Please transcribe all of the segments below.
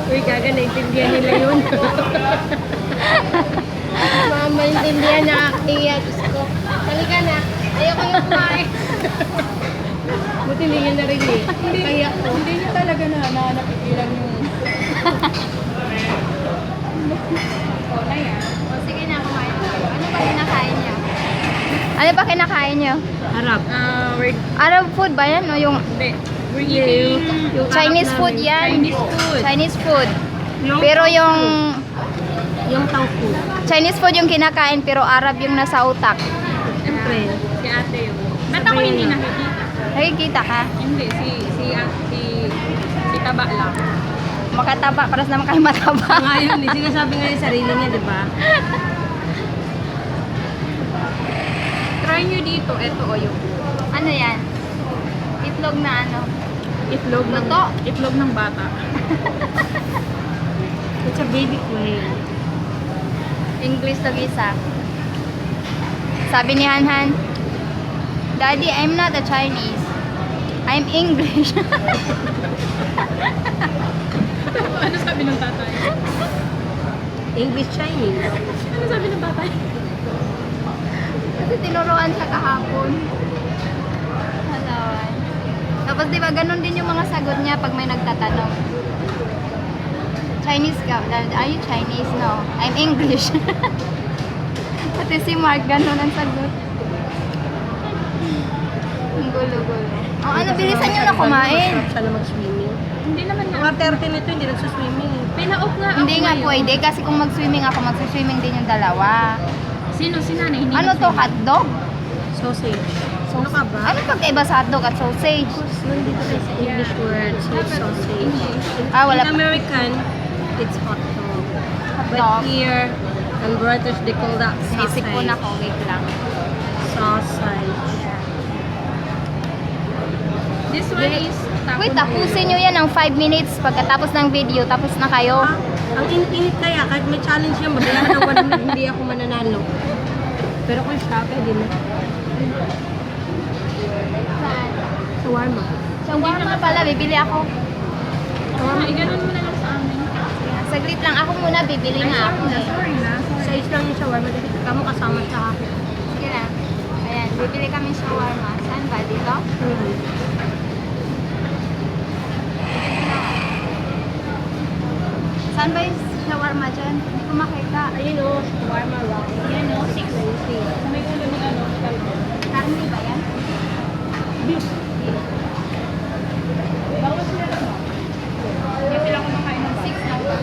Uy, gaga, naintindihan nila yun. Mga maintindihan na kaya. Diyos ko. Halika na. Ayoko na kumain. Buti hindi niya narinig. Kaya ko. Hindi niya talaga napigilan yung... O, na yan. O, sige na, kumain tayo. Ano ba kinakain niyo? Ano ba kinakain niyo? Harap. Arab food ba yan? O yung Hindi. We're eating... Yung Chinese harap food namin. yan? Chinese food. Chinese food. Yung Pero yung Yung tangko. Chinese food yung kinakain, pero Arab yung nasa utak. Siyempre. Si ate yung... Ba't ako hindi nakikita? Nakikita ka? Hindi, si Taba lang. Makataba, paras naman kayo mataba. Ngayon, sinasabi nga yung sarili niya, di ba? Try nyo dito, eto o yung Ano yan? Itlog na ano? itlog ng, Luto. itlog ng bata. It's a baby quail. English to isa. Sabi ni Hanhan, Daddy, I'm not a Chinese. I'm English. Ano sabi ng tatay? English Chinese. Ano sabi ng tatay? Kasi tinuruan siya kahapon. Hello. Tapos di ba ganun din yung mga sagot niya pag may nagtatanong. Chinese ka? Are you Chinese? No. I'm English. Pati si Mark ganun ang sagot. Ang gulo-gulo. Oh, ano, bilisan niyo na kumain. Masarap siya na mag-swimming. Hindi naman Ang nga. arte-arte nito, hindi nagsuswimming. Pina-off nga ako Hindi nga ngayon. pwede kasi kung mag-swimming ako, mag-swimming din yung dalawa. Sino? Si nanay? Hindi Ano to? Hotdog? Sausage. Ano ka ba? Ano pagkaiba sa hotdog at sausage? Nandito tayo sa English word, so it's sausage. Ah, wala In pa. American, it's hot dog. But Hotdog. here, in British, they call that Sinisip ko na sausage. ko. Wait lang. Sausage. This one is taco. Wait, tapusin nyo yan ng 5 minutes pagkatapos ng video. Tapos na kayo. Ah, ang init kaya, kahit may challenge yan, mabayaran ng 1 minute, hindi ako mananalo. Pero kung siya, pwede na. Shawarma. Shawarma pala, bibili ako. Iganon mo na lang sa amin. Saglit lang, ako muna bibili na ako eh. Sorry na. Size lang yung shawarma, kasi kamo kasama sa akin. Sige na. Ayan, bibili kami shawarma. Saan ba? Dito? Saan ba yung shawarma dyan? Hindi ko makita. Ayun o, shawarma wrap. Yan o, 6. May ulo ng ano. Karne ba yan? Beef. Bawas na lang. Hindi sila kumakain ng 6 lang ba?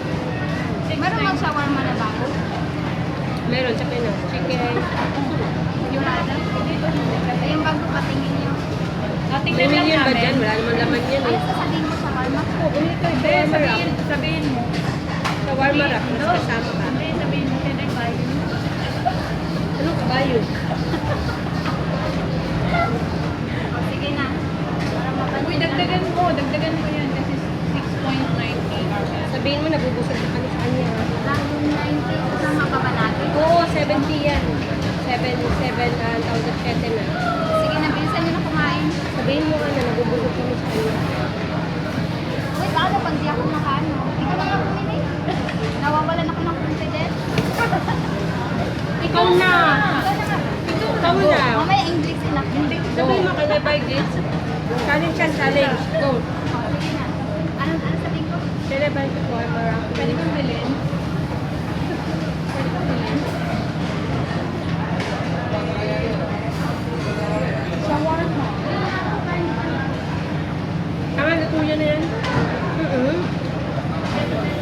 Meron mag shawarma na bago? Meron, tsaka na. Chicken. Yung ano? Ay, yung bago patingin nyo. May million ba dyan? Wala naman laman yan Ano eh. sasabihin mo shawarma? Sabihin mo. Shawarma wrap, mas kasama ka. Hindi, sabihin mo. Can I buy you? Anong kabayo? O, sige na. Para mapansin Uy, dagdagan mo yan kasi 6.90. Sabihin mo, nabubusog ka kami sa kanya. Lalo 90. Kasama pa ba natin? Oo, 70 yan. 7,000 na. Sige na, bilisan nyo na kumain. Sabihin mo na, nabubusog kami sa kanya. Uy, paano pag di ako nakaano? Hindi ko na nga bumili. Nawawalan ako ng confidence. Ikaw na! Ikaw na nga. Ikaw na! Mamaya English enough. Hindi. Sabihin mo, can I buy this? Challenge yan, challenge. Go! Sige na. Ano sabihin ko? Can I buy the shawarma wrap? Pwede kong bilhin? Pwede kong bilhin? Shawarma. Tama, natuloy na yan.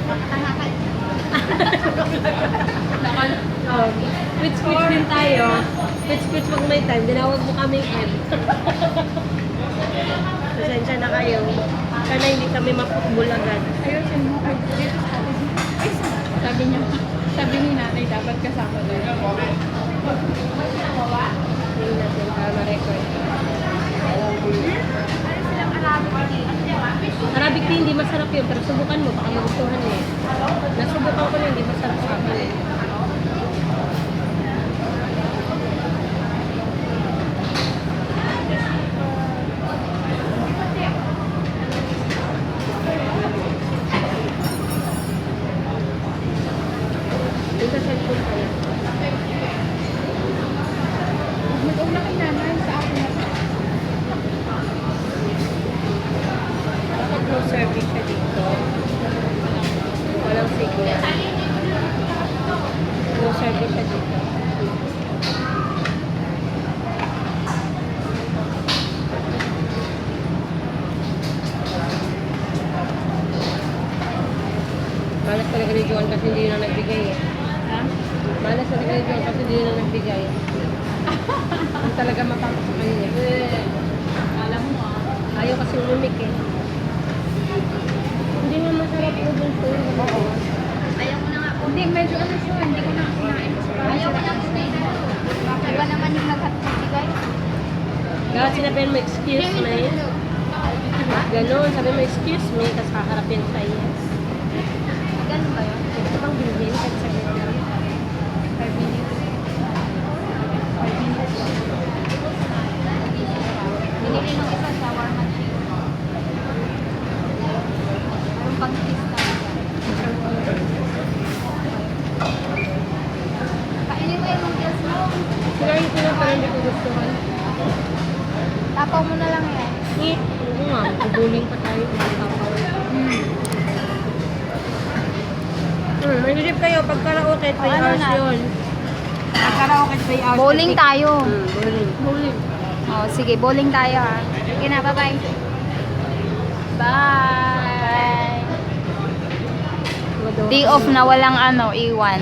Tanga ka. Oh, quits din tayo. Quits pag may time. Dinawag mo kaming M. Pasensya na kayo. Sana hindi kami mapukbul agad. Ayusin mo. Ay, dito sa atin. Ay, sabi niya. Sabi ni nanay, dapat kasama doon. Hindi natin para ma-record. Silang Arabic tea. Arabic tea hindi masarap yun, pero subukan mo, baka magustuhan mo. Nasubukan ko na, hindi masarap sa akin eh. siya dito. Walang signal. No service siya dito. Malas talaga ni Joan kasi hindi na nagbigay eh. Ha? Malas talaga ni Joan kasi hindi na nagbigay. Hindi talaga mapapasok sa kanya. Alam mo Ayaw kasi umimik eh. Hindi nga masarap po dun po. Ayaw ko na nga po. Hindi, medyo ano siya, hindi ko na kinain. Ayaw ko na po. Iba naman yung nagbigay. Dapat sinabihin mo, excuse me. Ganon, sabi mo, excuse me, tapos kaharapin sa yes. Ganun ba yun? Ito bang bilhin? Kasi sabi mo lang. 5 minutes. 5 minutes. Binili nung isa shawarma chicken. Yung pang-cheese talaga. Kainin mo yung cheese mo. Sinayin ko na parang hindi ko gustuhan. Tapaw mo na lang yan. Eh, oo nga, kubuling pa tayo. Tapaw. May lilip kayo, pag karaoke, 3 ano hours na? yun. Pag karaoke, 3 hours. Bowling tayo. Bowling. Bowling. Oh, sige, bowling tayo ha. Sige na, bye-bye. Bye! Day off na walang ano, iwan.